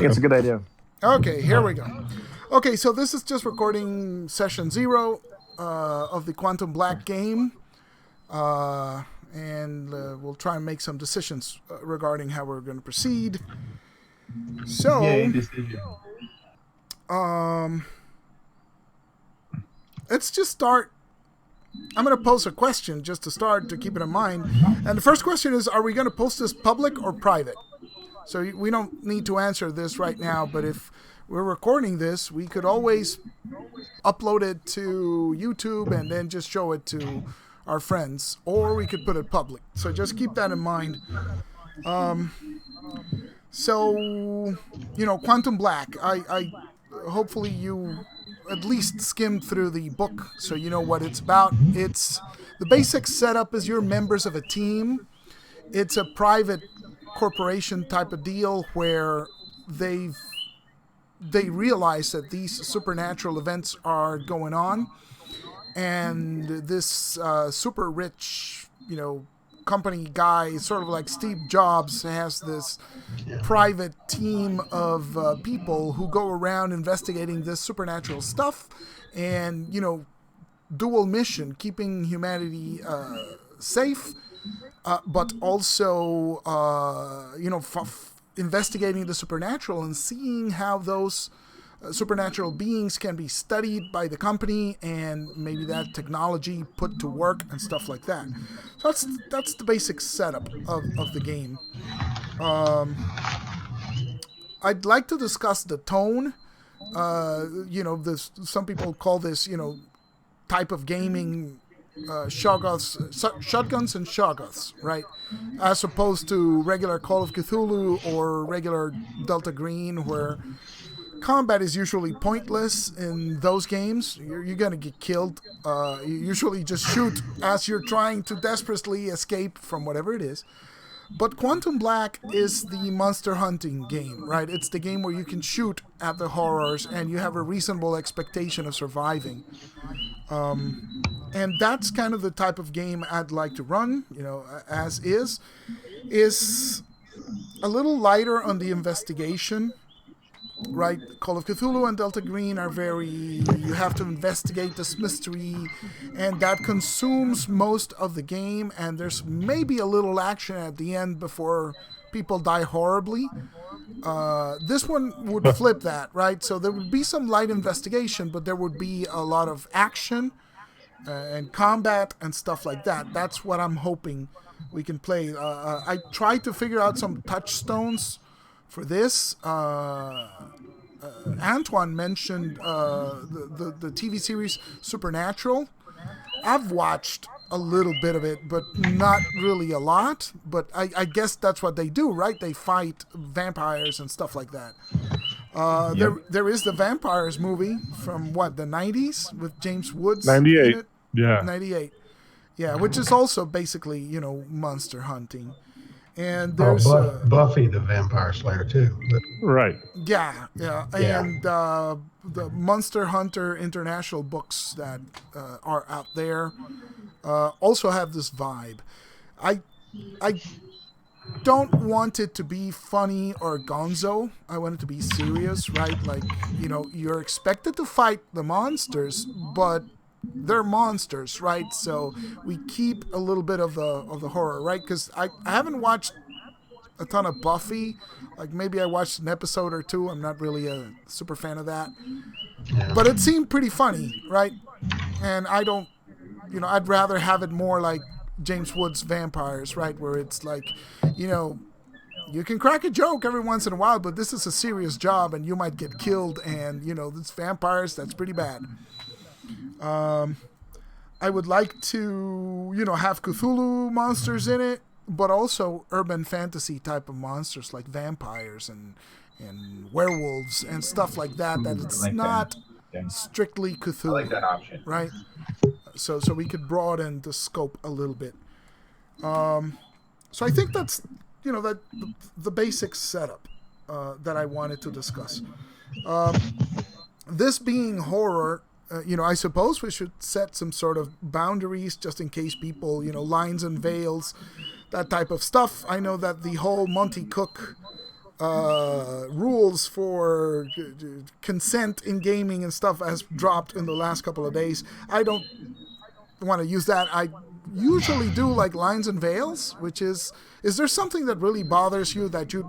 think it's a good idea. Okay, here we go. Okay, so this is just recording session 0 of the Quantum Black game. And we'll try and make some decisions regarding how we're going to proceed. So, let's just start. I'm going to pose a question just to start to keep it in mind. And the first question is, are we going to post this public or private? So we don't need to answer this right now, but if we're recording this, we could always upload it to YouTube and then just show it to our friends, or we could put it public. So just keep that in mind. So, Quantum Black, I hopefully you at least skimmed through the book so you know what it's about. It's the basic setup is you're members of a team. It's a private corporation type of deal where they realize that these supernatural events are going on, and this super rich, company guy, sort of like Steve Jobs, has this private team of people who go around investigating this supernatural stuff, and dual mission, keeping humanity safe, but also investigating the supernatural and seeing how those supernatural beings can be studied by the company and maybe that technology put to work and stuff like that. So that's the basic setup of the game. I'd like to discuss the tone. Some people call this, type of gaming shotguns and shoggoths, right? As opposed to regular Call of Cthulhu or regular Delta Green, where combat is usually pointless in those games. You're going to get killed. You usually just shoot as you're trying to desperately escape from whatever it is. But Quantum Black is the monster hunting game, right? It's the game where you can shoot at the horrors and you have a reasonable expectation of surviving. And that's kind of the type of game I'd like to run, as is a little lighter on the investigation, right? Call of Cthulhu and Delta Green are you have to investigate this mystery, and that consumes most of the game, and there's maybe a little action at the end before people die horribly. This one would flip that, right? So there would be some light investigation, but there would be a lot of action and combat and stuff like that. That's what I'm hoping we can play. I tried to figure out some touchstones for this. Antoine mentioned the TV series Supernatural. I've watched a little bit of it, but not really a lot. But I guess that's what they do, right? They fight vampires and stuff like that. There is the Vampires movie from the 90s with James Woods 98. in it? Yeah. 98. Yeah, which is also basically, monster hunting. And there's Buffy the Vampire Slayer too. Right. Yeah. And the Monster Hunter International books that are out there also have this vibe. I don't want it to be funny or gonzo. I want it to be serious, right? Like, you're expected to fight the monsters, but they're monsters, right? So we keep a little bit of the horror, right? Because I haven't watched a ton of Buffy. Like, maybe I watched an episode or two. I'm not really a super fan of that. Yeah. But it seemed pretty funny, right? And I don't, I'd rather have it more like James Woods' Vampires, right? Where it's like, you can crack a joke every once in a while, but this is a serious job and you might get killed, and, this vampires, that's pretty bad. I would like to, have Cthulhu monsters in it, but also urban fantasy type of monsters like vampires and werewolves and stuff like that. That it's not strictly Cthulhu. I like that option, right? So we could broaden the scope a little bit. So I think that's that the basic setup that I wanted to discuss. This being horror. I suppose we should set some sort of boundaries just in case people, lines and veils, that type of stuff. I know that the whole Monty Cook rules for consent in gaming and stuff has dropped in the last couple of days. I don't want to use that. I usually do like lines and veils, which is there something that really bothers you that you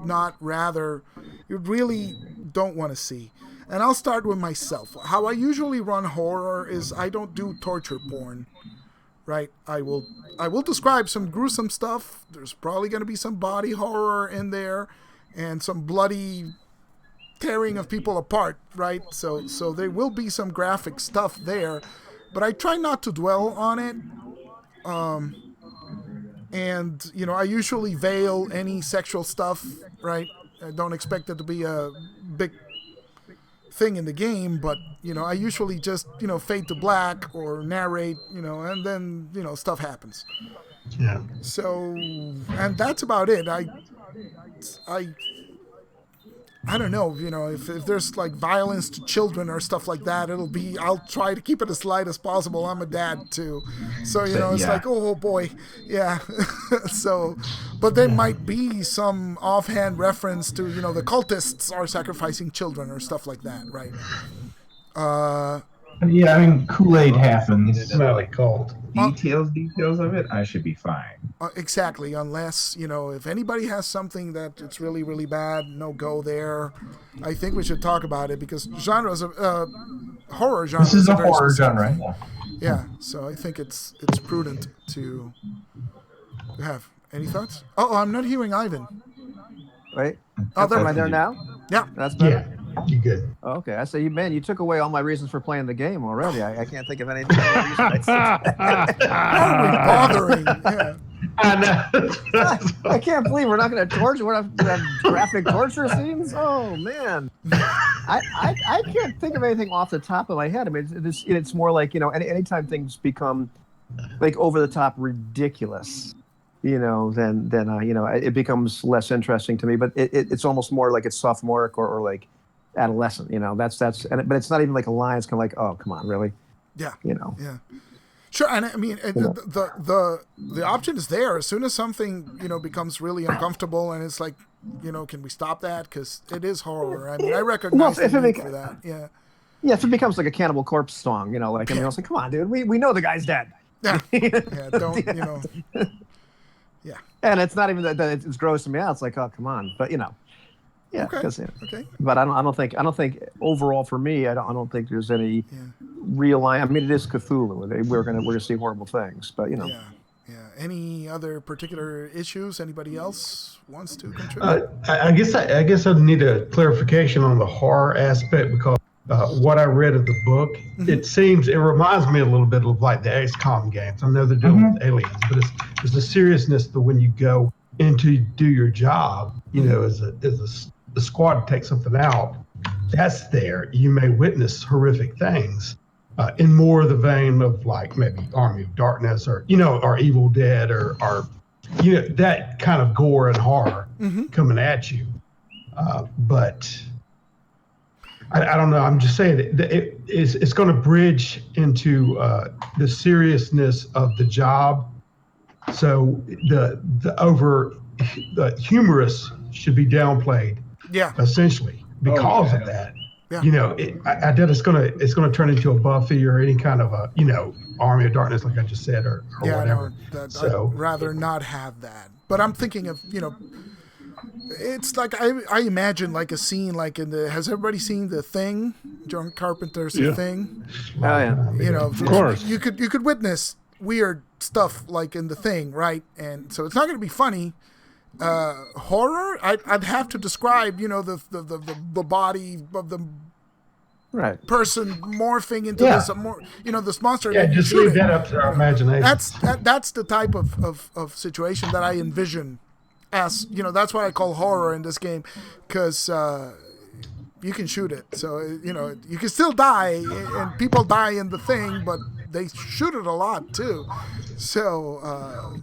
really don't want to see? And I'll start with myself. How I usually run horror is I don't do torture porn. Right? I will describe some gruesome stuff. There's probably going to be some body horror in there and some bloody tearing of people apart, right? So there will be some graphic stuff there, but I try not to dwell on it. And I usually veil any sexual stuff, right? I don't expect it to be a big thing in the game, but I usually just fade to black or narrate, and then stuff happens. Yeah. So, and that's about it. I don't know, if there's like violence to children or stuff like that, I'll try to keep it as light as possible. I'm a dad too. So, it's like, oh boy. Yeah. So, but there might be some offhand reference to, the cultists are sacrificing children or stuff like that, right? Yeah, I mean, Kool-Aid happens. Smelly cold. Details of it, I should be fine. Exactly, unless, if anybody has something that it's really, really bad, no go there. I think we should talk about it because horror genre. This is a horror genre. Yeah, so I think it's prudent to have. Any thoughts? Oh, I'm not hearing Ivan. Wait. Oh, there. Am I there now? Yeah. That's better? Yeah. You good? Oh, okay. I say, you took away all my reasons for playing the game already. I can't think of anything. Bothering. Yeah. I know. I can't believe we're not going to torture. We're not going to have graphic torture scenes. Oh man, I can't think of anything off the top of my head. I mean, it's more like anytime things become like over the top ridiculous, then it becomes less interesting to me. But it's almost more like it's sophomoric or like adolescent. But it's not even like a line. It's kind of like, oh, come on, really? Yeah. Yeah. Sure, and I mean the option is there. As soon as something becomes really uncomfortable, and it's like, can we stop that? Because it is horror. I mean, I recognize the need for that. Yeah. Yeah, if it becomes like a Cannibal Corpse song, I was like, come on, dude, we know the guy's dead. Yeah. Don't Yeah. And it's not even that it's grossing me out. It's like, oh, come on, but yeah. Okay. Okay. But I don't think overall for me, I don't think there's any real line. I mean, it is Cthulhu. We're gonna see horrible things, but Yeah. Any other particular issues? Anybody else wants to contribute? I guess I need a clarification on the horror aspect because what I read of the book, it reminds me a little bit of like the XCOM games. I know they're dealing with aliens, but it's the seriousness that when you go in to do your job, as the squad takes something out, that's there. You may witness horrific things in more of the vein of like maybe Army of Darkness or Evil Dead or that kind of gore and horror coming at you. But I don't know. I'm just saying that it's going to bridge into the seriousness of the job. So the humorous should be downplayed. Yeah. Essentially, because of that. Yeah. I doubt it's gonna turn into a Buffy or any kind of a Army of Darkness like I just said or whatever. No, I'd rather not have that. But I'm thinking of it's like I imagine like a scene like has everybody seen The Thing? John Carpenter's The Thing. Oh yeah. Of course. You could witness weird stuff like in The Thing, right? And so it's not going to be funny. Horror, I'd have to describe, the body of the person morphing into this monster. Yeah, just leave that up to our imagination. That's the type of situation that I envision as, that's why I call horror in this game, because you can shoot it. So, you can still die, and people die in The Thing, but they shoot it a lot too. So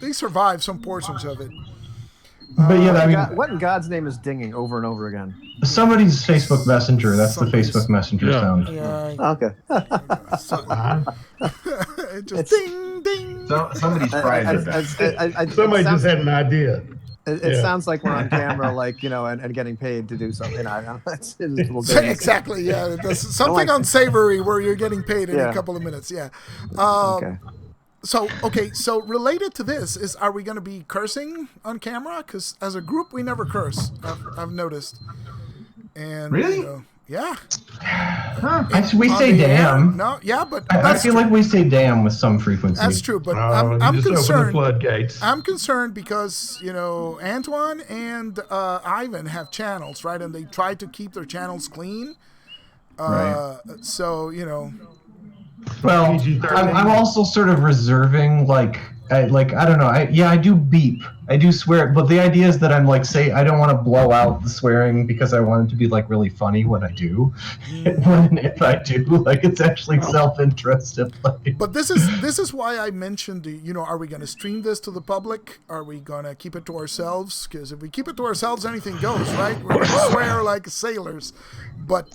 they survive some portions of it. But yeah, I mean, what in God's name is dinging over and over again? Somebody's Facebook Messenger. That's the Facebook Messenger sound. Yeah. Okay. Just ding, ding. Somebody's fries are back. Somebody just had an idea. It Yeah. sounds like we're on camera, like, and getting paid to do something. I don't know. It's a little dirty. Exactly. Yeah. There's something unsavory where you're getting paid in a Yeah. couple of minutes. Yeah. Okay. So related to this are we going to be cursing on camera? Because as a group, we never curse. I've noticed. And Really? yeah. Huh. We On say the air? damn. No, yeah, but I that's feel true. like we say damn with some frequency. That's true. But You I'm just open the concerned. floodgates. I'm concerned because Antoine and Ivan have channels, right? And they try to keep their channels clean. Right. So Well, PG-13. I'm also sort of reserving, I don't know. I do beep. I do swear, but the idea is that I'm I don't want to blow out the swearing because I want it to be really funny when I do. And if I do, it's actually self-interested. But this is why I mentioned, are we going to stream this to the public? Are we going to keep it to ourselves? Because if we keep it to ourselves, anything goes, right? We're going to swear like sailors. But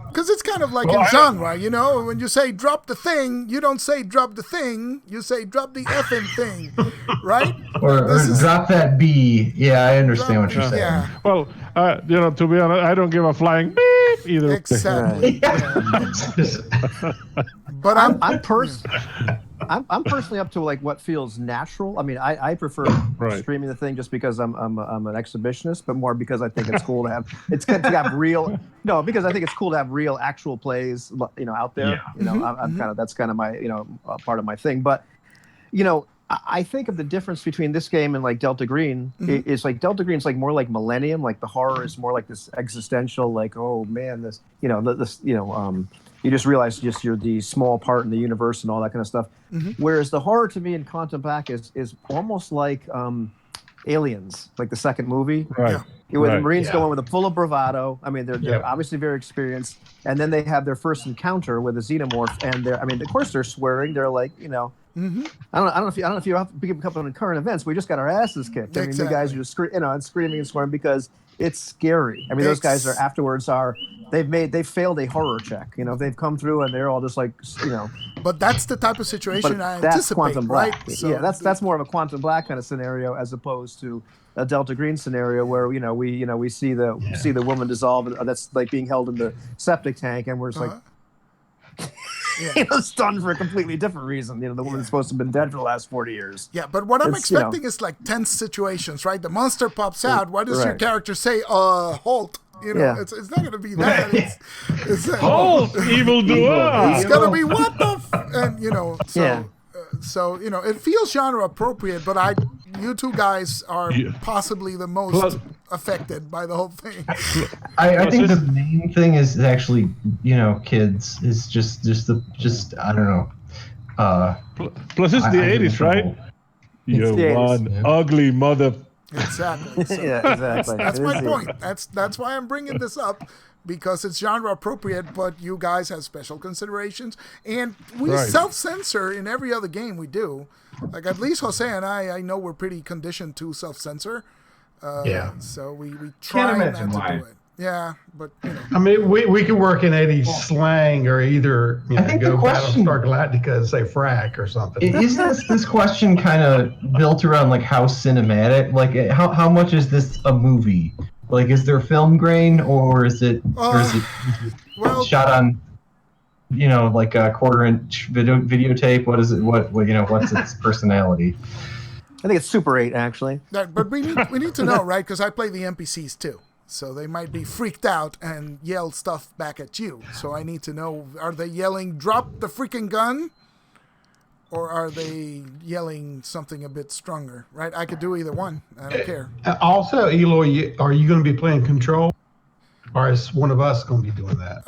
because it's kind of like in genre, when you say drop the thing, you don't say drop the thing, you say drop the effing thing, right? or drop that B. Yeah, I understand what you're saying. Yeah, Well, to be honest, I don't give a flying beep either. way. exactly. But I'm personally up to what feels natural. I mean, I prefer Right. streaming the thing just because I'm an exhibitionist, but more because I think it's cool to have real. No, because I think it's cool to have real actual plays, out there. Yeah. That's kind of my part of my thing. But I think of the difference between this game and Delta Green is Delta Green's more like Millennium. The horror is more like this existential, oh man, this you just realize you're the small part in the universe and all that kind of stuff. Whereas the horror to me in Quantum Black is almost like Aliens, like the second movie. Right. Where the Right. Marines Yeah. go in with a full of bravado. I mean, they're Yeah. obviously very experienced, and then they have their first encounter with a xenomorph, and of course they're swearing. They're I don't know if you have to pick up on current events. We just got our asses kicked. I mean, the guys are just screaming and swearing because it's scary. I mean, those guys they've failed a horror check. They've come through and they're all just But that's the type of situation I that's anticipate, Quantum right? Black. Yeah, that's more of a Quantum Black kind of scenario as opposed to a Delta Green scenario where we see the woman dissolve that's being held in the septic tank, and we're just stunned for a completely different reason. The woman's supposed to have been dead for the last 40 years. Yeah, but what I'm It's, expecting is tense situations, right? The monster pops out. What does your Right. character say? Halt. Yeah. It's not going to be that. It's Halt, evildoer! It's going to be what the and so Yeah. it feels genre appropriate, but you two guys are possibly the most Plus- affected by the whole thing. I think the this- main thing is actually, kids is just I don't know. Plus, it's the I- I 80s, right? You the 80s. one ugly mother. Exactly. So Yeah, exactly. that's It my is the- point. That's why I'm bringing this up, because it's genre appropriate, but you guys have special considerations, and we Right. self-censor in every other game we do. At least Jose and I know we're pretty conditioned to self-censor. Yeah. So we try not imagine to why. do it. Yeah, but I mean, we could work in 80s slang or either I think the go question- Battlestar Galactica and say frack or something. Isn't this question kind of built around how cinematic? How much is this a movie? Is there film grain or is it well, shot on a quarter-inch videotape? What is it? What's its personality? I think it's Super 8 actually. but we need to know, right? Because I play the NPCs too. So they might be freaked out and yell stuff back at you. So I need to know, are they yelling, drop the freaking gun? Or are they yelling something a bit stronger, right? I could do either one. I don't care. Also, Eloy, are you going to be playing Control? Or is one of us going to be doing that?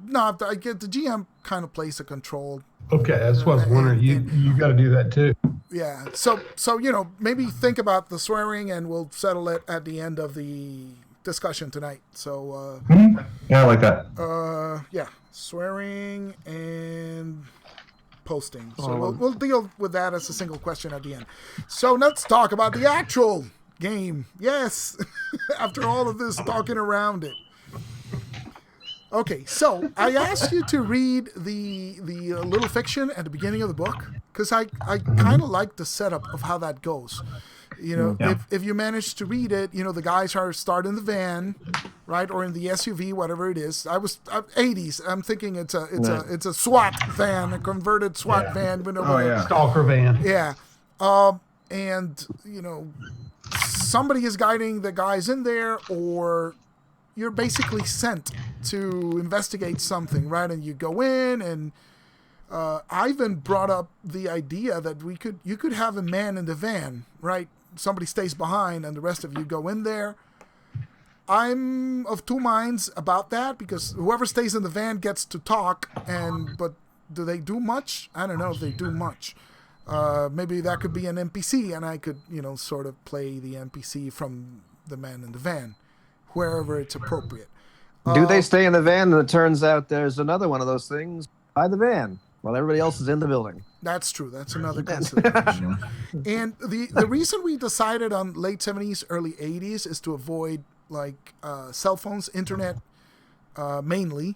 No, I get the GM kind of plays a control. Okay, that's what I was wondering. You got to do that too. Yeah. So maybe think about the swearing and we'll settle it at the end of the discussion tonight. So, Yeah, I like that. yeah, swearing and posting. So we'll deal with that as a single question at the end. So let's talk about the actual game. Yes, after all of this talking around it. Okay, so I asked you to read the little fiction at the beginning of the book because I kind of like the setup of how that goes. You know, Yeah. if you manage to read it, you know, the guys are start in the van, right, or in the SUV, whatever it is. I was 80s. I'm thinking it's a SWAT van, a converted SWAT van. With Oh, yeah. Stalker van. yeah. And you know, somebody is guiding the guys in there, or you're basically sent to investigate something, right? And you go in, and Ivan brought up the idea that you could have a man in the van, right? Somebody stays behind, and the rest of you go in there. I'm of two minds about that, because whoever stays in the van gets to talk, but do they do much? I don't know if they do much. Maybe that could be an NPC, and I could, you know, sort of play the NPC from the man in the van, wherever it's appropriate. Do they stay in the van, and it turns out there's another one of those things by the van while everybody else is in the building? That's true. That's another consideration. And the reason we decided on late 70s, early 80s is to avoid like cell phones, internet, mainly.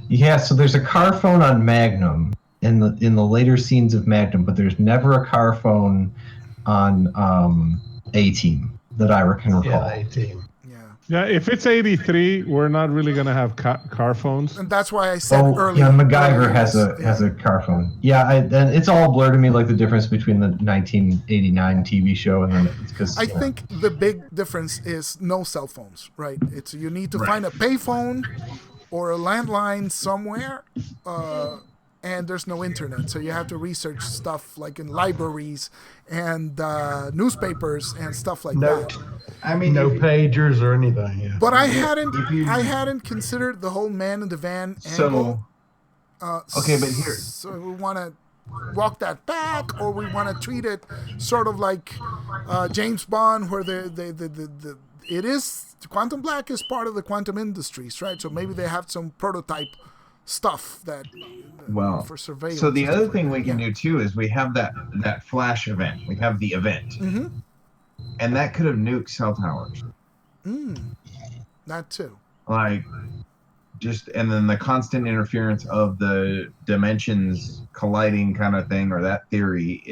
Yeah, so there's a car phone on Magnum in the later scenes of Magnum, but there's never a car phone on A-Team that I can recall. Yeah, 18. Yeah. Yeah, if it's 83, we're not really gonna have car phones. And that's why I said early. Yeah, MacGyver early has years. a car phone. Yeah, and it's all blurred to me, like the difference between the 1989 TV show and then because I think the big difference is no cell phones, right? It's you need to find a payphone or a landline somewhere, and there's no internet, so you have to research stuff like in libraries and newspapers and stuff like that. I mean, No pagers or anything. Yeah. But I hadn't considered the whole man in the van angle. okay, but here, So we want to walk that back, or we want to treat it sort of like James Bond, where it is Quantum Black is part of the quantum industries, right? So maybe they have some prototype stuff that well, for surveillance. so the and other stuff thing like we can do too is we have that flash event. We have the event, Mm-hmm. and that could have nuked cell towers. that too. Like, and then the constant interference of the dimensions colliding kind of thing, or that theory.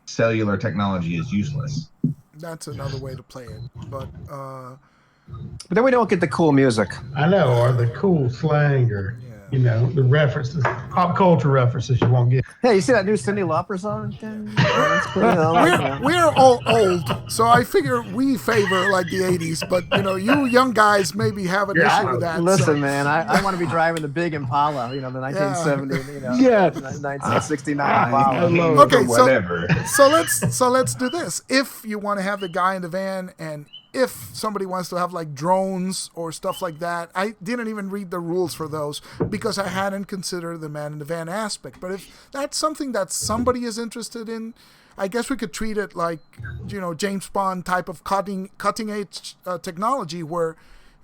Cellular technology is useless. That's another way to play it. But But then we don't get the cool music. I know, or the cool slang, or you know, the references, pop culture references you won't get. Hey, you see that new Cyndi Lauper song? That's pretty, we're all old, so I figure we favor like the 80s. But you know, you young guys maybe have an issue with that. Listen, so. man, I want to be driving the big Impala, you know, the 1970, you know, Yeah. 1969 Impala. Okay, Whatever. so let's do this. If you want to have the guy in the van, and if somebody wants to have like drones or stuff like that, I didn't even read the rules for those because I hadn't considered the man in the van aspect. But if that's something that somebody is interested in, I guess we could treat it like, you know, James Bond type of cutting edge technology where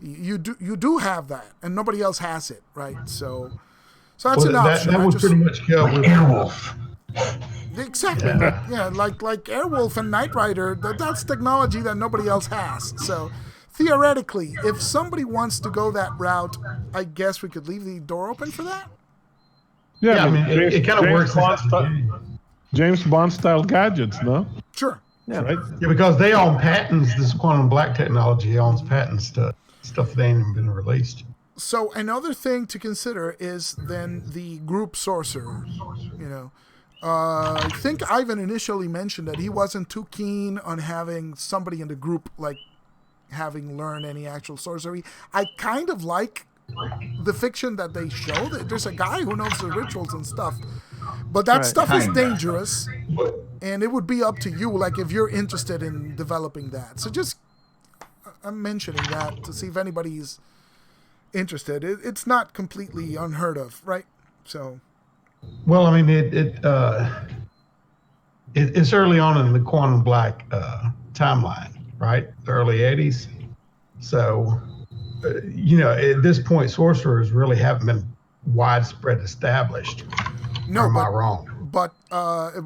you do have that and nobody else has it, right? So that's an option. That I was just- pretty much killed with Airwolf. Exactly. Yeah, like Airwolf and Knight Rider, that's technology that nobody else has. So theoretically, if somebody wants to go that route, I guess we could leave the door open for that. Yeah, I mean, it kind of works. James Bond style gadgets, no? Sure. Right? Yeah, because they own patents. This quantum black technology owns patents to stuff that ain't even been released. So another thing to consider is then the group sorcerer. You know, I think Ivan initially mentioned that he wasn't too keen on having somebody in the group like having learned any actual sorcery. I kind of like the fiction that they show. That there's a guy who knows the rituals and stuff, but that stuff is dangerous, and it would be up to you. Like if you're interested in developing that. So just I'm mentioning that to see if anybody's interested. It's not completely unheard of, right? So. Well, I mean, it's early on in the quantum black timeline, right? The early 80s. So, you know, at this point, sorcerers really haven't been widespread established. No, or am but, I wrong? But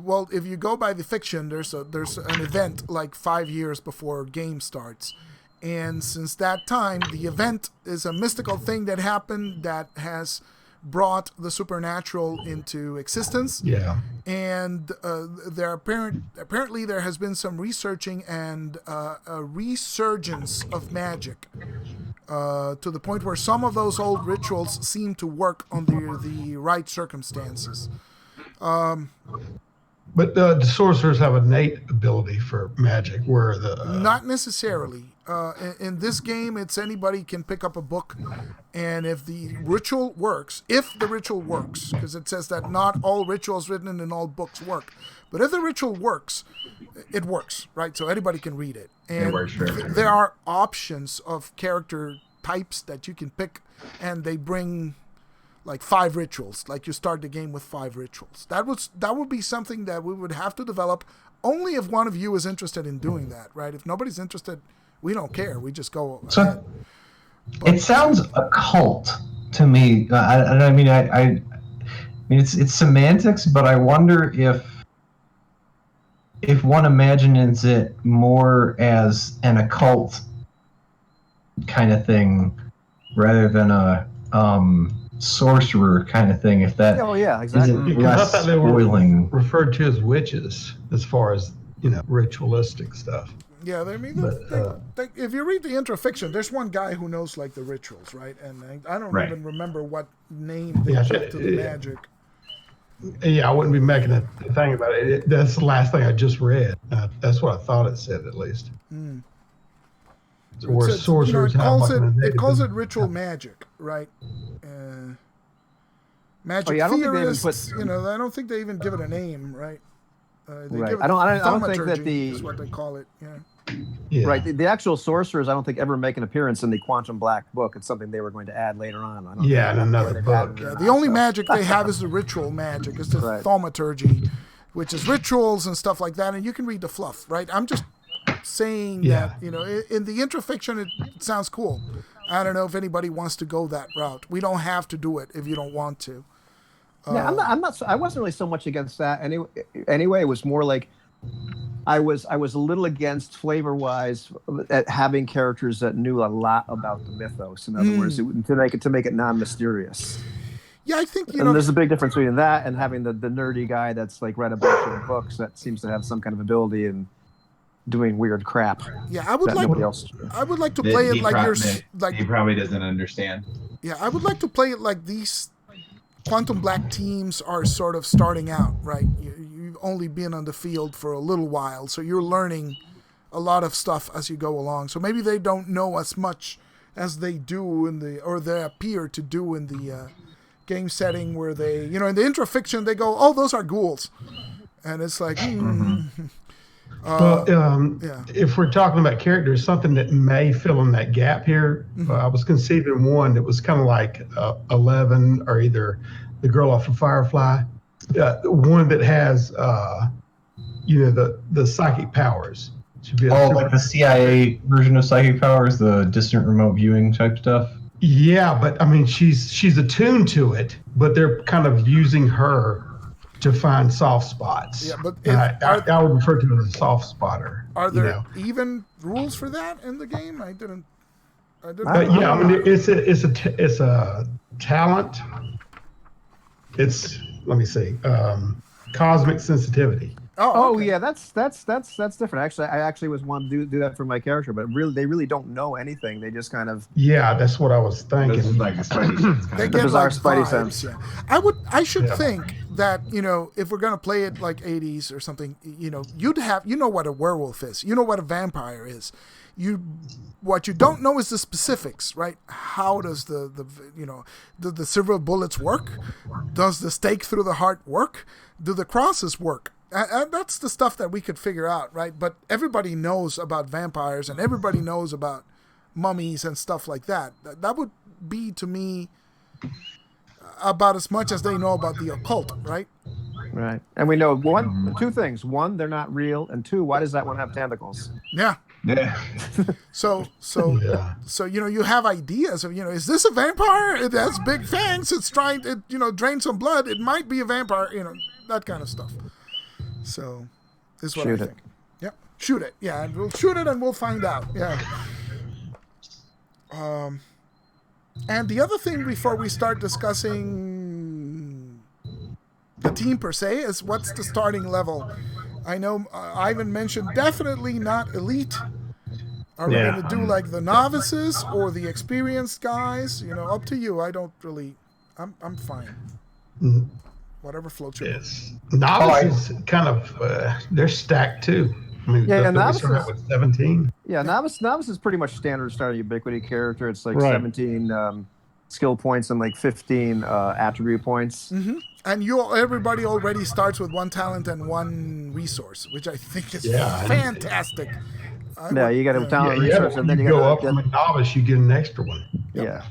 well, if you go by the fiction, there's an event like 5 years before game starts, and since that time, the event is a mystical thing that happened that has brought the supernatural into existence. Yeah. And apparently there has been some researching and a resurgence of magic to the point where some of those old rituals seem to work under the right circumstances. But the sorcerers have an innate ability for magic, where the Not necessarily. In this game, it's anybody can pick up a book, and if the ritual works, because it says that not all rituals written in all books work, but if the ritual works, it works, right? So anybody can read it. And It works for everybody. there are options of character types that you can pick, and they bring like 5 rituals. Like you start the game with 5 rituals. That would be something that we would have to develop only if one of you is interested in doing that, right? If nobody's interested, we don't care. We just go ahead. So it sounds occult to me. I mean, I mean, it's semantics, but I wonder if one imagines it more as an occult kind of thing rather than a sorcerer kind of thing. If that Oh yeah, exactly. isn't Because I less thought they were spoiling. referred to as witches, as far as ritualistic stuff. Yeah, I mean, if you read the introfiction, there's one guy who knows like the rituals, right? And I don't Right. even remember what name they Yeah, put to the magic. Yeah, I wouldn't be making a thing about it. That's the last thing I just read. That's what I thought it said, at least. So where It's- sorcerers it have calls like an it innate calls it ability. ritual magic, right? Magic Oh, yeah, I don't think they even theorists, put- I don't think they even give it a name, right? They Right. give it I don't think that thaumaturgy the- is what they call it. Yeah. Yeah. Right. The actual sorcerers, I don't think ever make an appearance in the Quantum Black book. It's something they were going to add later on. I don't Yeah, in think another they've book. added it Yeah, or the not, only so. magic they have is the ritual magic. It's the Right. thaumaturgy, which is rituals and stuff like that. And you can read the fluff, right? I'm just saying Yeah. that, in the introfiction, it sounds cool. I don't know if anybody wants to go that route. We don't have to do it if you don't want to. Yeah, I wasn't really so much against that. Anyway, it was more like I was a little against flavor-wise at having characters that knew a lot about the mythos. In other words, to make it non-mysterious. Yeah, I think, And there's a big difference between that and having the nerdy guy that's like read a bunch of books that seems to have some kind of ability in doing weird crap yeah, I would that like nobody else. I would like to play it like he probably doesn't understand. yeah, I would like to play it like these Quantum Black teams are sort of starting out, right? You've only been on the field for a little while, so you're learning a lot of stuff as you go along. So maybe they don't know as much as they do or they appear to do in the game setting where they, in the introfiction, they go, oh, those are ghouls. And it's like, yeah. If we're talking about characters, something that may fill in that gap here, I was conceiving one that was kind of like 11 or either the girl off of Firefly, one that has, the psychic powers. Should be Like the CIA version of psychic powers, the distant remote viewing type stuff. Yeah, but I mean, she's attuned to it, but they're kind of using her to find soft spots. Yeah, but And I would refer to it as a soft spotter. Are there even rules for that in the game? I didn't. Yeah, I mean, it's a talent. It's, let me see, cosmic sensitivity. Oh okay. yeah, that's different. Actually, I actually was wanting to do that for my character, but they really don't know anything. They just kind of Yeah, that's what I was thinking. This is like a Spidey sense They kind get bizarre like Spidey vibes, sense. yeah. I should Yeah. think that, if we're gonna play it like 80s or something, you'd have, what a werewolf is, what a vampire is. What you don't know is the specifics, right? How does the silver bullets work? Does the stake through the heart work? Do the crosses work? That's the stuff that we could figure out, right? But everybody knows about vampires and everybody knows about mummies and stuff like that. That would be, to me, about as much as they know about the occult, right? right. And we know two things: one, they're not real, and two, why does that one have tentacles? Yeah. of. Yeah. So Yeah. you have ideas of, is this a vampire? It has big fangs. It's trying to, drain some blood. It might be a vampire. That kind of stuff. So, is what Shoot I it. think. Yeah, shoot it. Yeah, and we'll shoot it and we'll find out. Yeah. And the other thing before we start discussing team per se is what's the starting level. I know Ivan mentioned definitely not elite. Are we Yeah. going to do like the novices or the experienced guys? You know, up to you. I don't really. I'm fine. Mm. Whatever floats your boat. Yes. Novices kind of they're stacked too. I mean, Yeah, don't we novices- start out with 17? Yeah, novice is pretty much standard starter ubiquity character. It's like Right. 17 skill points and like 15 attribute points. And everybody already starts with 1 talent and 1 resource, which I think is Yeah. fantastic. Yeah, you got a talent Yeah, resource, but and when then you you go got up from a novice, you get an extra one. yeah.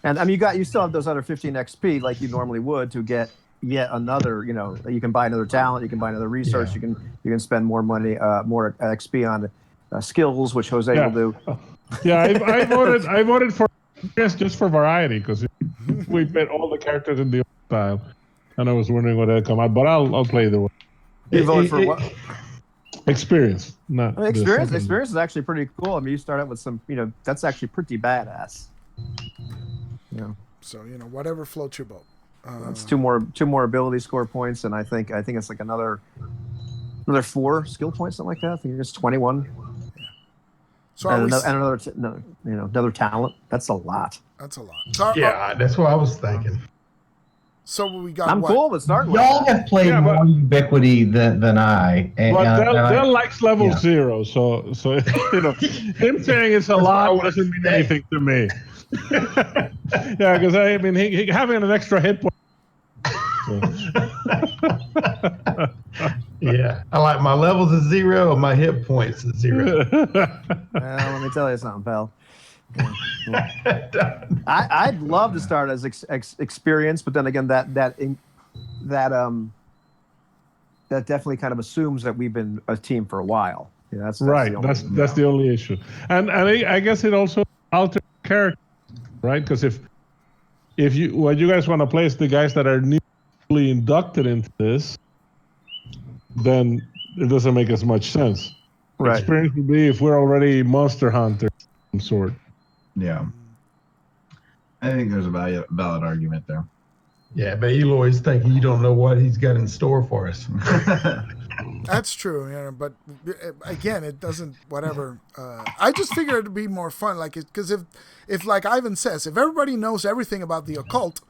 And I mean, you still have those other 15 XP like you normally would to get yet another. You know, you can buy another talent, you can buy another resource, Yeah. you can spend more money, more XP on skills, which Jose Yeah. will do. Yeah, I voted for just for variety because we played all the characters in the old style, and I was wondering what would come out. But I'll play the You voted for what? experience. Not I mean, the experience. second. Experience is actually pretty cool. I mean, you start out with some, that's actually pretty badass. So whatever floats your boat. It's two more ability score points, and I think it's like another 4 skill points, something like that. I think it's 21. So are And we, another talent. That's a lot. that's a lot. So, Yeah, that's what I was thinking. so we got I'm what? cool with starting with Y'all that. have played Yeah, but- more Ubiquity than I. And, But and I- Del likes level yeah. 0, so him saying it's a lot doesn't mean anything to me. Yeah, because I mean, he having an extra hit point. So. Yeah, I like my levels at 0 and my hit points at 0. Let me tell you something, pal. I'd love to start as experience, but then again, that definitely kind of assumes that we've been a team for a while. That's Right, the only- that's the only issue, and I guess it also alters character, right? Because if what you guys want to play is the guys that are newly inducted into this, then it doesn't make as much sense. Right. Experience would be if we're already monster hunters of some sort. Yeah. I think there's a valid argument there. Yeah, but Eloy's thinking you don't know what he's got in store for us. That's true, but again, it doesn't. Whatever. I just figured it'd be more fun, because if like Ivan says, if everybody knows everything about the occult,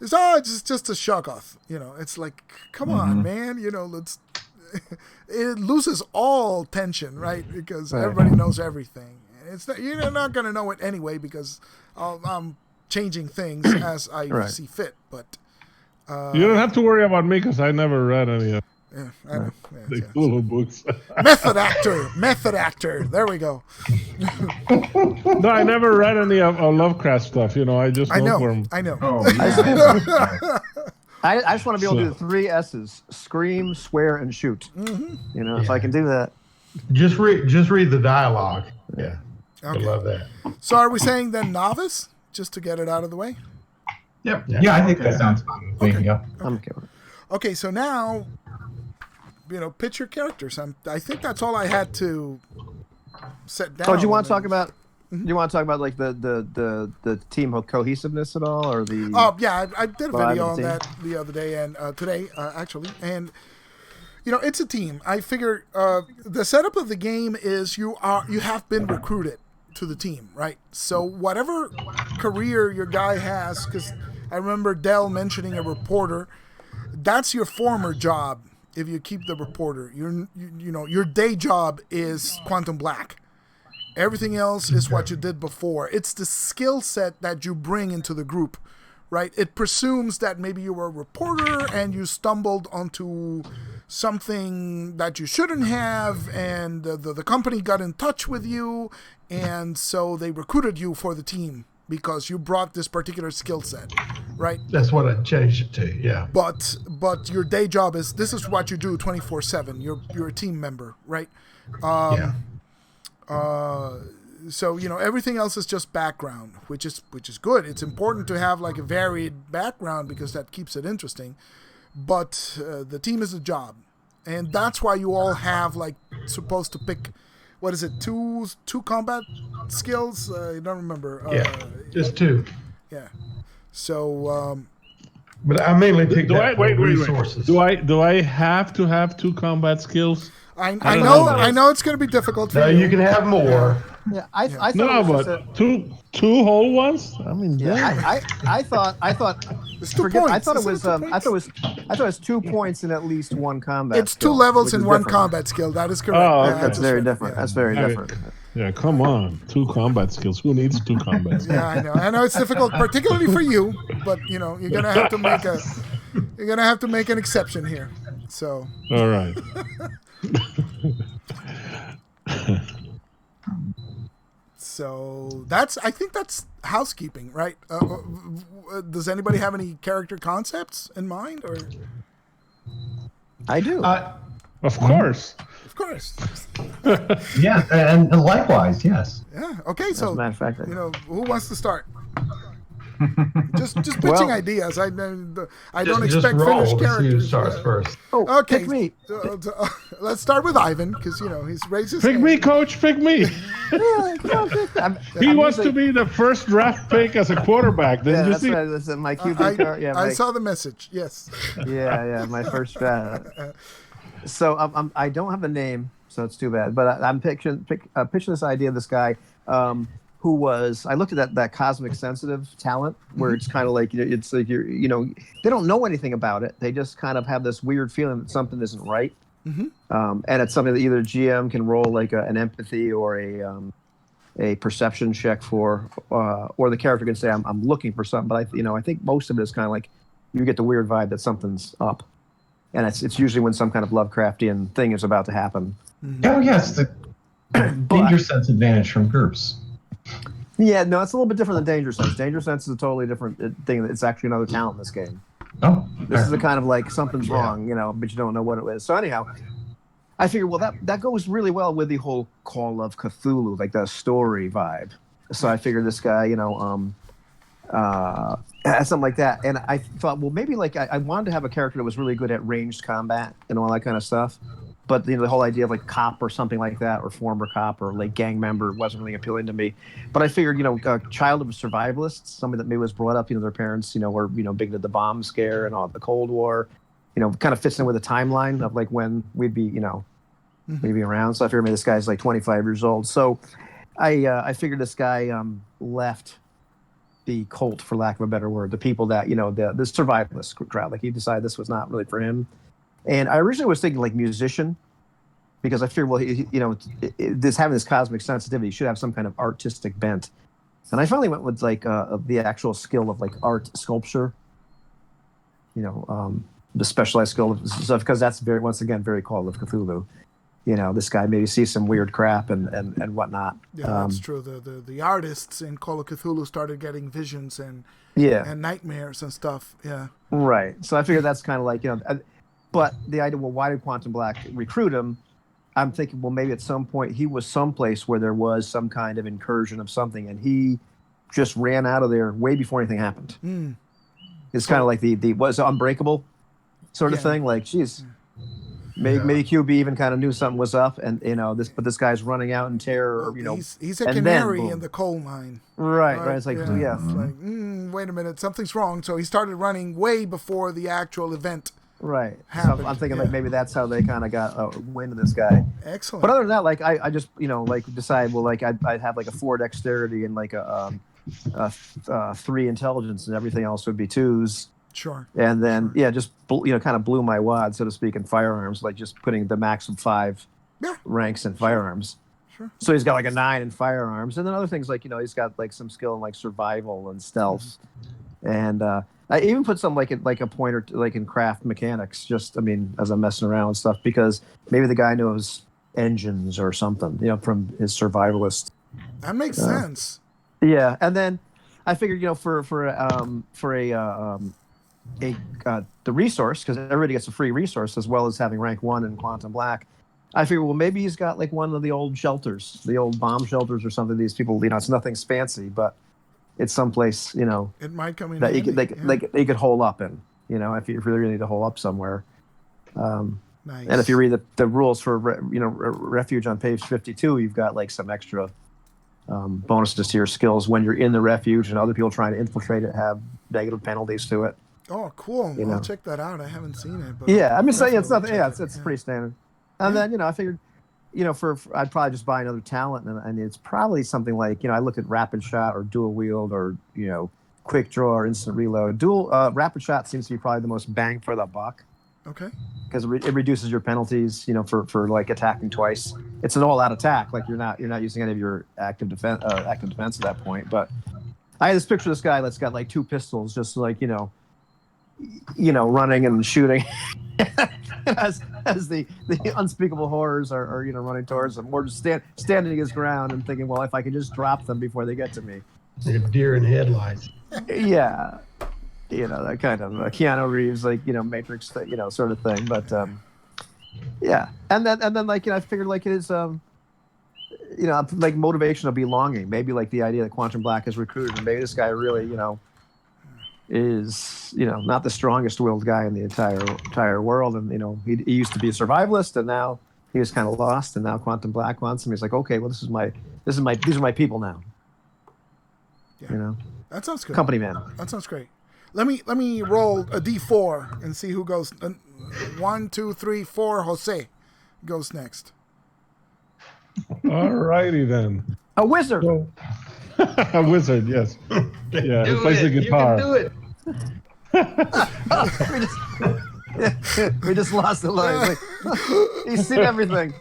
it's just a shoggoth. It's like, come on, man. Let's. It loses all tension, right? Because Right. everybody knows everything. You're not gonna know it anyway because I'm changing things as I Right. see fit. But You don't have to worry about me because I never read any of yeah, I know. Yeah, the yeah. Cthulhu books. Method actor. There we go. No, I never read any of Lovecraft stuff. I just I know know. from. I know. Oh, yeah. I just want to be able to do 3 S's: scream, swear, and shoot. If I can do that. Just read the dialogue. Yeah, Okay. I love that. So are we saying then novice, just to get it out of the way? Yep. yeah, I think Okay. that sounds fine with me. Okay. Yeah. I'm okay with it. Okay, so now, pitch your characters. I think that's all I had to set down. So, do you want to and talk then- about? You want to talk about like the team cohesiveness at all, or the? Oh yeah, I did a Well, I video on haven't that the other day and today actually, and it's a team. I figure the setup of the game is you have been recruited to the team, right? So whatever career your guy has, because I remember Dell mentioning a reporter. That's your former job. If you keep the reporter, your day job is Quantum Black. Everything else is what you did before. It's the skill set that you bring into the group, right? It presumes that maybe you were a reporter and you stumbled onto something that you shouldn't have, and the company got in touch with you, and so they recruited you for the team because you brought this particular skill set, right? That's what I changed it to. Yeah. But your day job is this is what you do 24/7. You're a team member, right? Yeah. So everything else is just background, which is good. It's important to have like a varied background because that keeps it interesting. But the team is a job, and that's why you all have like supposed to pick. What is it? Two combat skills? I don't remember. Yeah. Just 2. Yeah. So But I mainly picked Do I that for wait? resources. Do I have to have 2 combat skills? I don't know know. I know it's going to be difficult for No, you. you can have more. Yeah, I thought No, it was just but two whole ones. I mean, yeah, damn. I thought It's 2 forget. points. I thought it Isn't was 2 I thought it points? was I thought it was 2 points in at least one combat. It's 2 skill, levels which in is 1 different. combat skill. That is correct. Oh, Yeah, okay. That's very right. different. Yeah. That's very Okay. different. Yeah, come on. 2 combat skills. Who needs 2 combat skills? Yeah, I know. I know it's difficult, particularly for you. But you know, you're gonna have to make an exception here. So All right. So I think that's housekeeping, right? Does anybody have any character concepts in mind, or I do. Of course. of course, Yeah, and likewise, yes. yeah. Okay, As a so matter of fact, you know, who wants to start? just pitching Well, ideas. I don't Just expect roll finished to see who characters. starts first. oh, Okay, pick me. Let's start with Ivan because you know he's raised his Pick hand. me, coach. Pick me. He I'm wants to usually- be the first draft pick as a quarterback. Yeah, Didn't you that's see? right. This is my QB card. Yeah, I my, saw the message. Yes. yeah, my first draft. So I don't have a name, so it's too bad. But I'm pitching this idea of this guy who was. I looked at that cosmic sensitive talent, where it's kind of like it's like they don't know anything about it. They just kind of have this weird feeling that something isn't right. And it's something that either GM can roll like an empathy or a perception check for, or the character can say I'm looking for something. But I think most of it is kind of like you get the weird vibe that something's up, and it's usually when some kind of Lovecraftian thing is about to happen. Oh, yes, the danger sense advantage from groups. Yeah, no, it's a little bit different than Danger Sense. Danger Sense is a totally different thing. It's actually another talent in this game. Oh, This is a kind of like something's wrong, but you don't know what it is. So anyhow, I figured, well, that goes really well with the whole Call of Cthulhu, like the story vibe. So I figured this guy, something like that. And I thought, well, maybe like I wanted to have a character that was really good at ranged combat and all that kind of stuff. But the whole idea of like cop or something like that, or former cop or like gang member wasn't really appealing to me. But I figured, a child of survivalists, somebody that maybe was brought up, their parents, were, big into the bomb scare and all the Cold War, kind of fits in with the timeline of like when we'd be, maybe around. So I figured maybe this guy's like 25 years old. So I figured this guy left the cult, for lack of a better word, the people that, the survivalist crowd. Like he decided this was not really for him. And I originally was thinking like musician, because I figured, well, having this cosmic sensitivity should have some kind of artistic bent. And I finally went with like the actual skill of like art sculpture, the specialized skill of stuff, because that's once again very Call of Cthulhu. This guy maybe sees some weird crap and whatnot. Yeah, that's true. The artists in Call of Cthulhu started getting visions and nightmares and stuff. Yeah. Right. So I figured that's kind of like, but the idea, well, why did Quantum Black recruit him? I'm thinking, well, maybe at some point he was someplace where there was some kind of incursion of something, and he just ran out of there way before anything happened. It's kind of like the was Unbreakable sort of thing. Like, geez, maybe QB even kind of knew something was up, and this guy's running out in terror. He's a and canary then, in the coal mine. Right. It's like, It's like, wait a minute, something's wrong. So he started running way before the actual event. Right. So Happened, I'm thinking yeah. like maybe that's how they kind of got wind of this guy. Excellent. But other than that, like I just like decide, well, like I'd have like a 4 dexterity and like a 3 intelligence, and everything else would be 2s. Sure. And then just kind of blew my wad, so to speak, in firearms, like just putting the max of 5 ranks in firearms. Sure. So he's got like a 9 in firearms, and then other things like he's got like some skill in like survival and stealth, and I even put some like a pointer like in craft mechanics, just as I'm messing around with stuff, because maybe the guy knows engines or something, from his survivalist. That makes sense. Yeah, and then I figured, for the resource, because everybody gets a free resource as well as having rank 1 in Quantum Black. I figured, well, maybe he's got like one of the old shelters, the old bomb shelters or something. These people, it's nothing fancy, but it's someplace, it might come in that handy. you could hole up in, if you really need to hole up somewhere. Nice. And if you read the rules for refuge on page 52, you've got like some extra bonuses to your skills when you're in the refuge, and other people trying to infiltrate it have negative penalties to it. Oh, cool. You I'll know. check that out. I haven't seen it. But Yeah, I mean, definitely it's nothing. check Yeah, it. it's pretty standard. And then I figured, for I'd probably just buy another talent, and it's probably something like I look at rapid shot or dual wield or quick draw or instant reload. Rapid shot seems to be probably the most bang for the buck Okay. because it reduces your penalties. For like attacking twice. It's an all-out attack. Like you're not using any of your active defense at that point. But I had this picture of this guy that's got like 2 pistols, just like running and shooting as the unspeakable horrors are running towards him, or just standing his ground and thinking, well, if I can just drop them before they get to me. Like a deer in headlights. Yeah, that kind of Keanu Reeves, like Matrix, sort of thing. But yeah, and then like I figured like it is like motivation of belonging. Maybe like the idea that Quantum Black is recruited, and maybe this guy really is not the strongest willed guy in the entire world, and he used to be a survivalist, and now he was kind of lost, and now Quantum Black wants him. He's like, okay, well, these are my people now. Yeah. That sounds good. Company man. That sounds great. Let me roll a D4 and see who goes. 1, 2, 3, 4. Jose goes next. All righty then. A wizard. So, a wizard, yes. Yeah, he plays the guitar. You can do it. we just lost the line. Like, he's seen everything.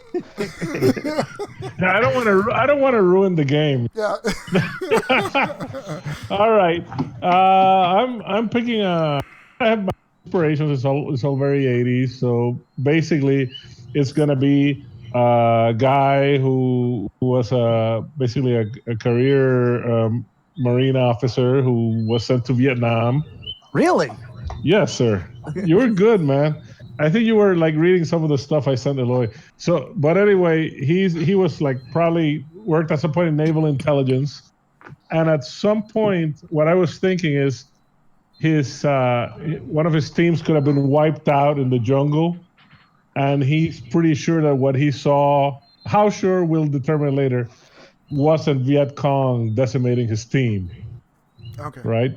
Yeah, I don't want to ruin the game. Yeah. All right. I'm picking I have my inspirations. It's all very 80s. So basically, it's gonna be a guy who was basically a career Marine officer who was sent to Vietnam. Really? Yes, sir. You were good, man. I think you were like reading some of the stuff I sent Eloy. So, but anyway, he was like probably worked at some point in naval intelligence, and at some point, what I was thinking is his one of his teams could have been wiped out in the jungle, and he's pretty sure that what he saw, how sure we'll determine later, wasn't Viet Cong decimating his team. Okay. Right.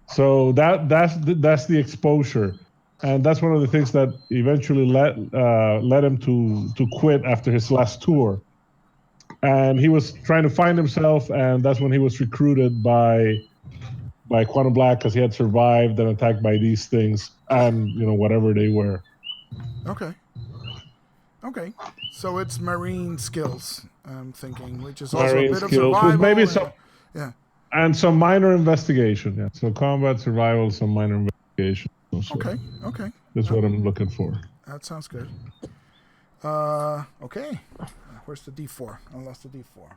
So that's the exposure, and that's one of the things that eventually led him to quit after his last tour. And he was trying to find himself, and that's when he was recruited by Quantum Black because he had survived an attack by these things and whatever they were. Okay. So it's marine skills, I'm thinking, which is also Marine a bit of skills, with survival. maybe some. Yeah. And some minor investigation. Yeah. So combat, survival, some minor investigation. So Okay. that's what I'm looking for. That sounds good. Okay. Where's the D4? I lost the D4.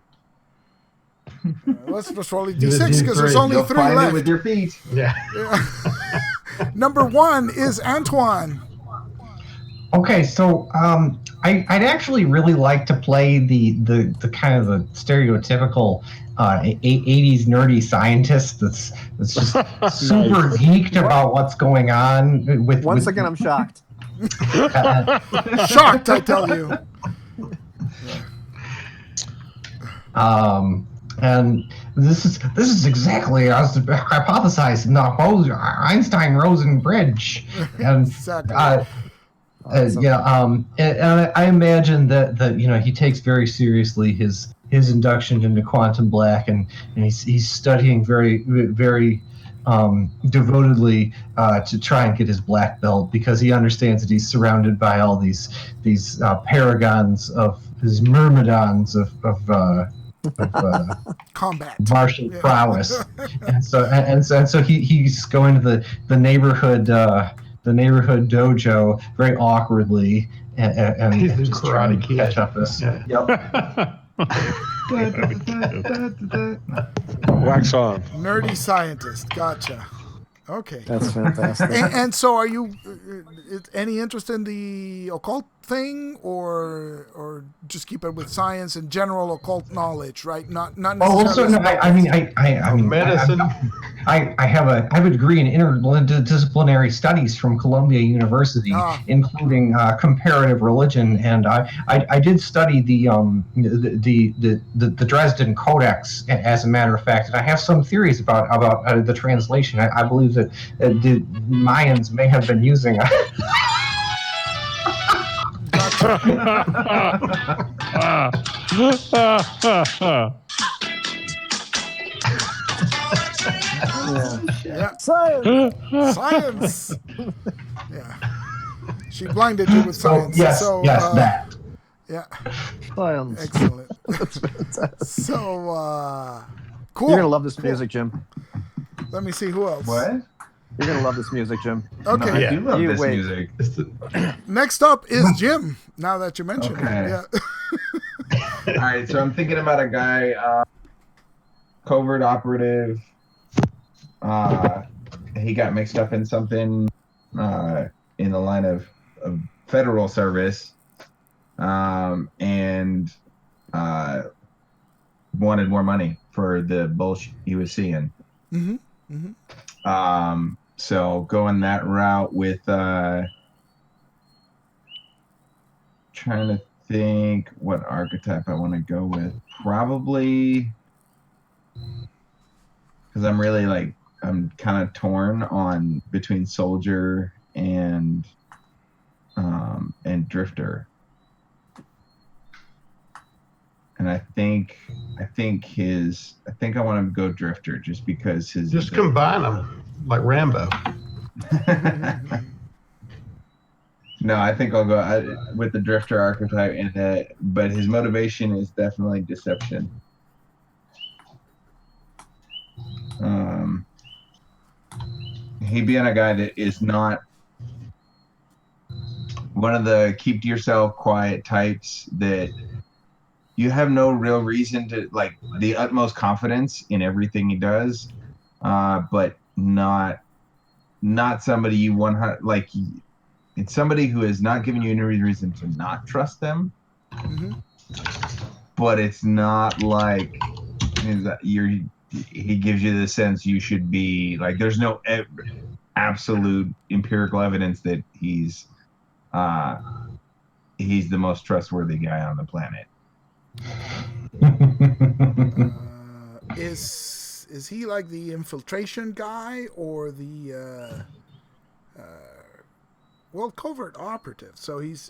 Let's just roll a D6 because there's only You'll 3 find left. it with your feet. Yeah. Number 1 is Antoine. Okay, so I'd actually really like to play the kind of the stereotypical 80s nerdy scientist that's just super geeked about what's going on with. Once again, I'm shocked. Shocked, I tell you. And this is exactly as hypothesized in the Einstein-Rosen bridge, and Exactly. and I imagine that he takes very seriously his induction into Quantum Black, and he's studying very very devotedly to try and get his black belt, because he understands that he's surrounded by all these paragons of his myrmidons of Combat. martial prowess, and so he's going to the neighborhood dojo very awkwardly and He's the just trying Karate to Kid. catch up us. Yeah. Yep. Wax on. Nerdy scientist. Gotcha. Okay. That's fantastic. And so are you any interest in the occult thing, or just keep it with science and general occult knowledge, right? Not Oh, also, necessarily. no, I mean, Medicine. I have a degree in interdisciplinary studies from Columbia University, including comparative religion, and I did study the Dresden Codex, as a matter of fact, and I have some theories about the translation. I believe that the Mayans may have been using. Yeah, Science. science. Yeah, she blinded you with So science. yes, So, that. Yeah, Science. excellent. That's fantastic. So, cool. You're gonna love this music, Jim. Let me see who else. What? You're gonna love this music, Jim. Okay. No, I do love You this wait. music. It's the- Next up is Jim. Now that you mentioned Okay. it, yeah. All right, so I'm thinking about a guy, covert operative. He got mixed up in something in the line of federal service, and wanted more money for the bullshit he was seeing. So going that route with trying to think what archetype I want to go with. Probably because I'm really I'm kind of torn on between soldier and drifter. And I think I want to go drifter just because his just combine them like Rambo. No, I think I'll go with the drifter archetype, but his motivation is definitely deception. He being a guy that is not one of the keep to yourself quiet types that you have no real reason to the utmost confidence in everything he does, but not somebody you want it's somebody who has not given you any reason to not trust them, but it's not like he gives you the sense you should be there's no absolute empirical evidence that he's the most trustworthy guy on the planet. Is he like the infiltration guy or the covert operative? So he's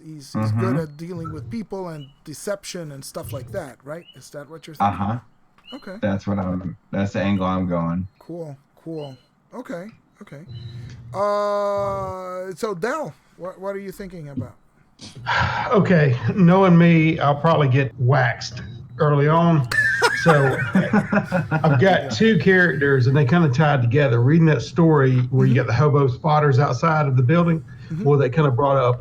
good at dealing with people and deception and stuff like that, right? Is that what you're thinking? Okay. That's the angle I'm going. Cool. Okay. So Del, what are you thinking about? Okay, knowing me, I'll probably get waxed early on. So I've got two characters, and they kind of tied together. Reading that story where you got the hobo spotters outside of the building, well, they kind of brought up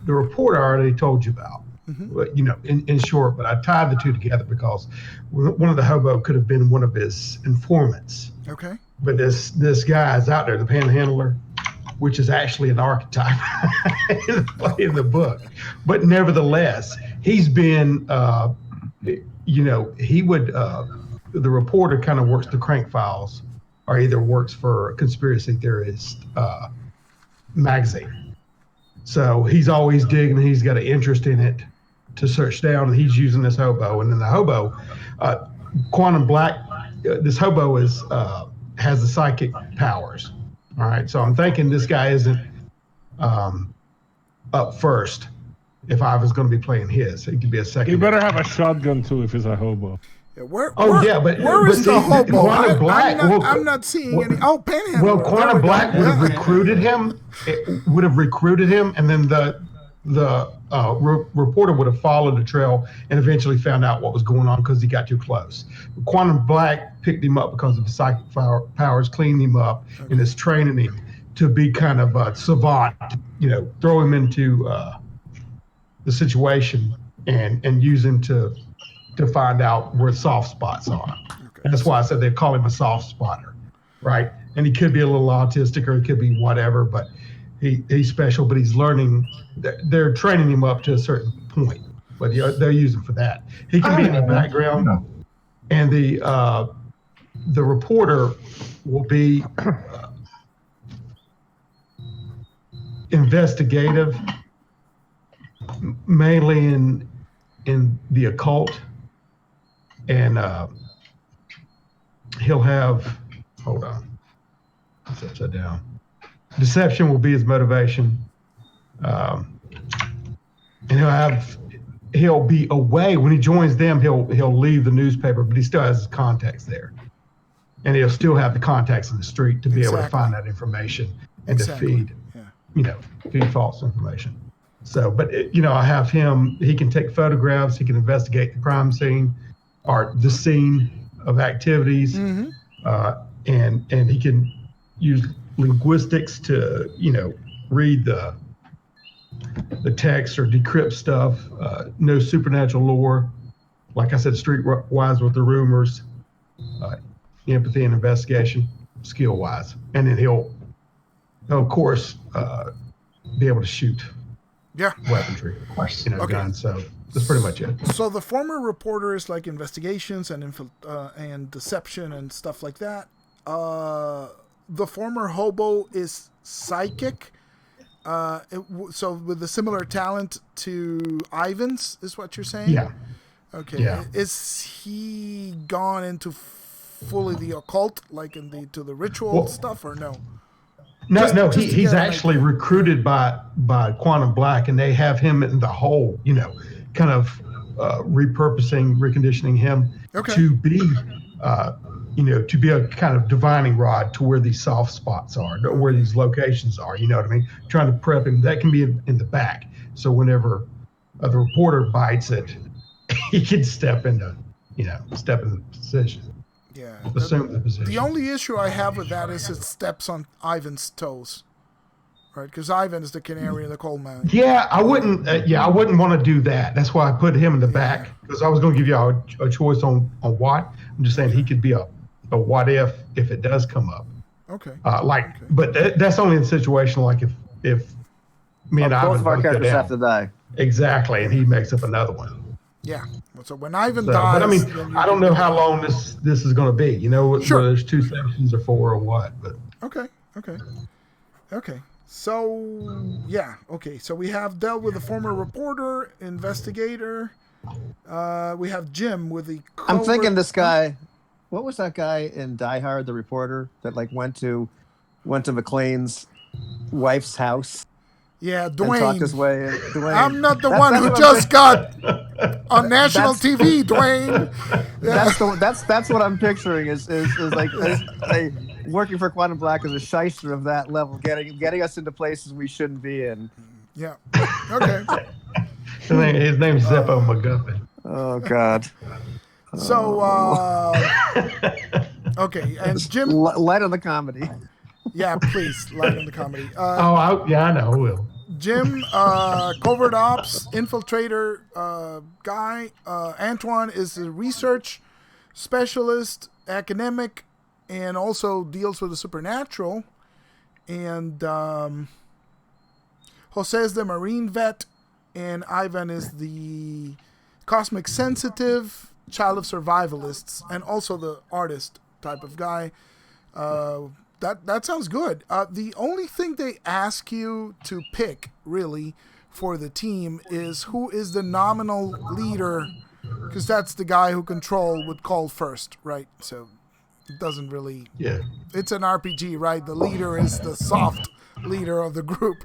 the report I already told you about. But, in short, but I tied the two together because one of the hobo could have been one of his informants. Okay. But this guy is out there, the panhandler, which is actually an archetype in the book. But nevertheless, he's been, he would, the reporter kind of works the Crank Files, or either works for a conspiracy theorist magazine. So he's always digging, he's got an interest in it to search down, and he's using this hobo. And then the hobo, Quantum Black, this hobo has the psychic powers. All right, so I'm thinking this guy isn't up first. If I was going to be playing his, it could be a second. You better have a shotgun too if he's a hobo. Yeah, where is the hobo? Quantum Black, I'm not seeing any. Oh, Panhandler. Well, Quantum Black would have recruited him. And then the reporter would have followed the trail and eventually found out what was going on because he got too close. Quantum Black picked him up because of his psychic powers, cleaned him up, and is training him to be kind of a savant. Throw him into the situation and use him to find out where soft spots are. Okay. And that's why I said they call him a soft spotter, right? And he could be a little autistic or he could be whatever, but he's special, but he's learning. They're training him up to a certain point, but they're using for that. He can be in the background, and the reporter will be investigative, mainly in the occult, and he'll have. Hold on, it's upside down. Deception will be his motivation, and he'll be away when he joins them. He'll leave the newspaper, but he still has his contacts there, and he'll still have the contacts in the street to be able to find that information and to feed false information. So, but I have him. He can take photographs. He can investigate the crime scene, or the scene of activities, and he can use linguistics to read the text or decrypt stuff. Know supernatural lore, like I said, streetwise with the rumors, empathy and investigation, skill wise, and then he'll of course be able to shoot weaponry, guns. So that's pretty much it. So the former reporter is like investigations and deception and stuff like that. The former hobo is psychic. So with a similar talent to Ivan's, is what you're saying? Yeah. Okay. Yeah. Is he gone into fully the occult, like to the ritual stuff, or no? No, he's actually recruited by Quantum Black, and they have him in the hole, kind of repurposing, reconditioning him to be, to be a kind of divining rod to where these soft spots are, where these locations are. You know what I mean? Trying to prep him. That can be in the back, so whenever the reporter bites it, he can step into the position. Yeah. Assume the position. The only issue I have with that is it steps on Ivan's toes, right? Because Ivan is the canary in the coal mine. Yeah, I wouldn't. I wouldn't want to do that. That's why I put him in the back, because I was going to give y'all a choice on what. I'm just saying he could be a what if it does come up. Okay. But that's only in a situation like if me and Ivan both of our characters have to die. Exactly, and he makes up another one. Yeah. So when Ivan So, dies, but I mean, I don't know how long this is going to be. Sure. Whether there's 2 sections or 4 or what. But Okay. So yeah. Okay. So we have dealt with the former reporter, investigator. We have Jim with the. I'm thinking this guy. What was that guy in Die Hard, the reporter that went to McClane's wife's house? Yeah, And talked his Dwayne. way in. Dwayne. I'm not the That's- one that's who what just got on national That's- TV, Dwayne. That's what I'm picturing is like working for Quantum Black as a shyster of that level, getting us into places we shouldn't be in. Yeah. Okay. his name's Zeppo McGuffin. Oh God. So, okay, and Jim. Light on the comedy. Yeah, please, light on the comedy. I know. I will. Jim, covert ops, infiltrator guy. Antoine is a research specialist, academic, and also deals with the supernatural. And Jose is the marine vet, and Ivan is the cosmic sensitive, child of survivalists, and also the artist type of guy. That sounds good. The only thing they ask you to pick, really, for the team is who is the nominal leader, because that's the guy who Control would call first, right? So it doesn't really... Yeah. It's an RPG, right? The leader is the soft leader of the group.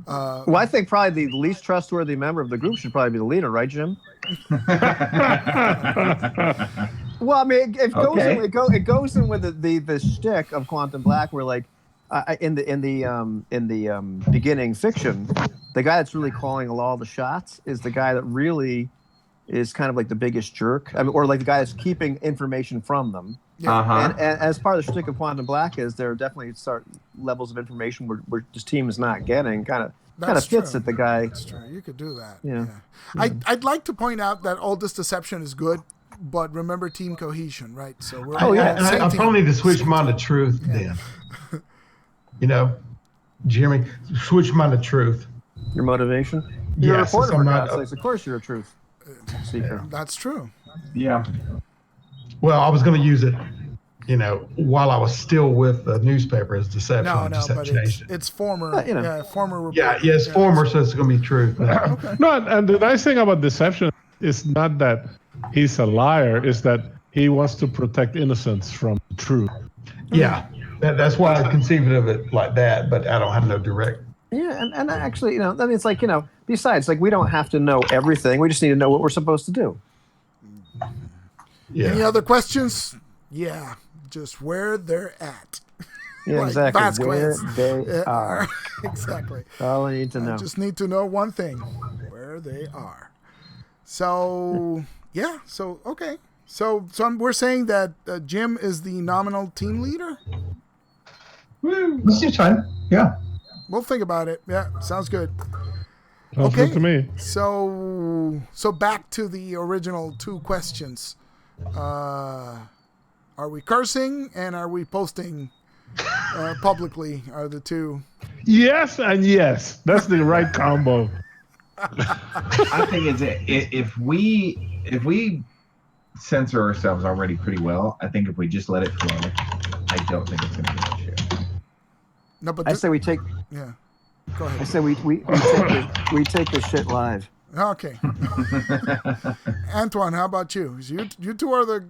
Well, I think probably the least trustworthy member of the group should probably be the leader, right, Jim? Well, I mean, it goes in with the shtick of Quantum Black, where in the beginning fiction, the guy that's really calling all the shots is the guy that really is kind of like the biggest jerk. I mean, or like the guy that's keeping information from them. Uh-huh. And as part of the shtick of Quantum Black is there are definitely levels of information where this team is not getting. Kind of fits true. at the guy. That's true. You could do that. Yeah. I'd like to point out that all this deception is good, but remember team cohesion, right? So we're I probably need to switch mine to truth then. Jimmy, switch mine to truth. Your motivation? You're a Yes, reporter, I'm for not. God's sakes. Of course, you're a truth seeker. That's true. Yeah. Well, I was going to use it, while I was still with the newspaper as deception. No, I no, just have but changed it. it's former. You know. Yeah, former reporter. Yeah, yes, former, so it's going to be truth. No, and the nice thing about deception is not that he's a liar, is that he wants to protect innocence from the truth. Yeah, that's why I conceived of it like that, but I don't have no direct. Yeah, and actually, I mean, it's like, besides, like, we don't have to know everything. We just need to know what we're supposed to do. Any Yeah. other questions? Yeah, just where they're at. Yeah, Like exactly. Vasquez. Where they Yeah, are. exactly. All I need to know. I just need to know one thing: where they are. So yeah. So okay. So we're saying that Jim is the nominal team leader. This is fine. Yeah. We'll think about it. Yeah, sounds good. Sounds Okay. good to me. So back to the original two questions. Are we cursing and are we posting publicly? Are the two? Yes and yes. That's the right combo. I think if we censor ourselves already pretty well, I think if we just let it flow, I don't think it's going to be an issue. No, but I say we take. yeah. Go I ahead. say we take this shit live. Okay. Antoine, how about you? You two are the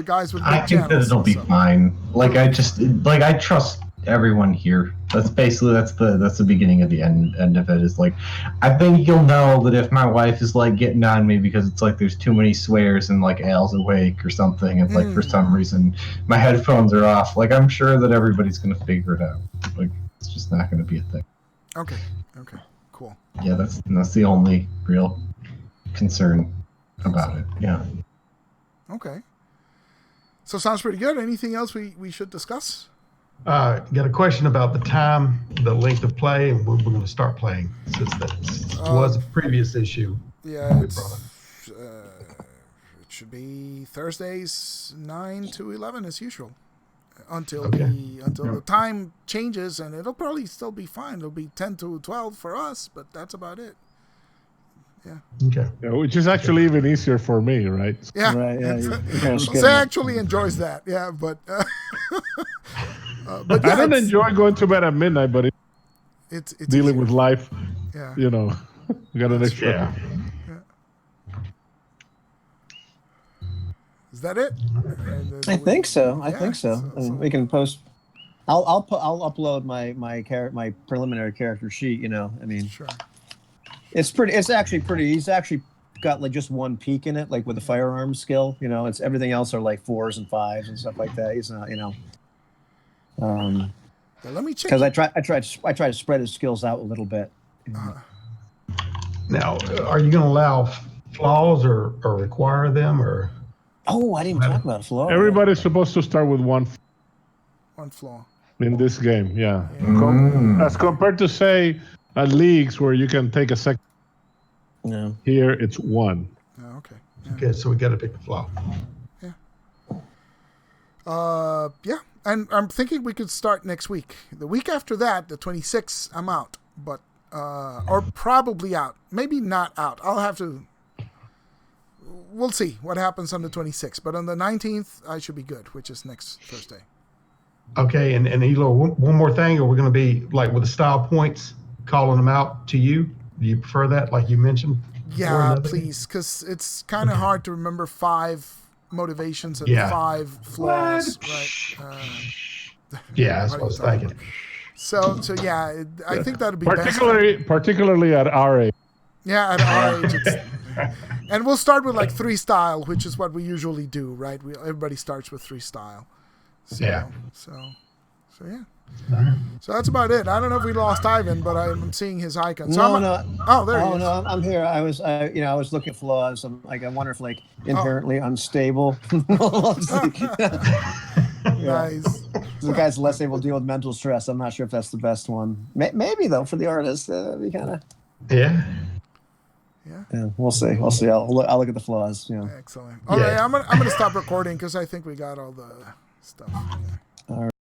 guys with I big think that channels. it'll be so- fine. I trust everyone here. That's the beginning of the end of it. Is like, I think you'll know that if my wife is like getting on me because it's like there's too many swears and like Al's awake or something, and like for some reason my headphones are off. Like I'm sure that everybody's gonna figure it out. Like it's just not gonna be a thing. Okay. Cool. Yeah, that's the only real concern about it. Yeah. Okay. So sounds pretty good. Anything else we should discuss? Got a question about the time, the length of play, and when we're going to start playing, since that was a previous issue. Yeah, we brought up. it should be Thursdays 9 to 11 as usual. Until Okay. the time changes, and it'll probably still be fine. It'll be 10 to 12 for us, but that's about it. Okay. Yeah, which is actually even easier for me, right? Yeah. Right, yeah, you're kind of Jose actually enjoys that. Yeah, but but yeah, I don't it's- enjoy going to bed at midnight, but it's dealing easier. with life, Yeah. you got an extra. Yeah. Is that it? And, I think so. I yeah, think so. I mean, we can post. I'll upload my preliminary character sheet. I mean, Sure. it's actually pretty. He's actually got like just one peak in it, like with the firearms skill. It's everything else are like 4s and 5s and stuff like that. He's not. Now, let me check. Because I try to spread his skills out a little bit. Now, are you going to allow flaws or require them, or? Oh, I didn't talk about flaw. Everybody's supposed to start with one One flaw. in this game, yeah. Mm. As compared to say at leagues where you can take a second. No. Here it's one. Oh, okay. Okay, so we got to pick the flaw. Yeah, and I'm thinking we could start next week. The week after that, the 26th, I'm out, but or probably out. Maybe not out. I'll have to. We'll see what happens on the 26th. But on the 19th, I should be good, which is next Thursday. Okay, and Elo, one more thing. Are we going to be like with the style points, calling them out to you? Do you prefer that, like you mentioned? Or Yeah, another? please, because it's kind of hard to remember 5 motivations and Yeah. 5 flaws, right? Yeah, that's what I was thinking. So yeah, I think that'd be best. Particularly at our age. Yeah, at our age, and we'll start with like 3 style, which is what we usually do, right? Everybody starts with 3 style. So, Yeah. So yeah. So that's about it. I don't know if we lost Ivan, but I'm seeing his icon. So No. Oh, there he Oh is. no, I'm here. I was looking at flaws. I wonder if like inherently unstable. Nice. The guy's less able to deal with mental stress. I'm not sure if that's the best one. Maybe though, for the artist, we kind of. Yeah. Yeah, we'll see. I'll look at the flaws. Excellent. Okay, I'm gonna stop recording because I think we got all the stuff.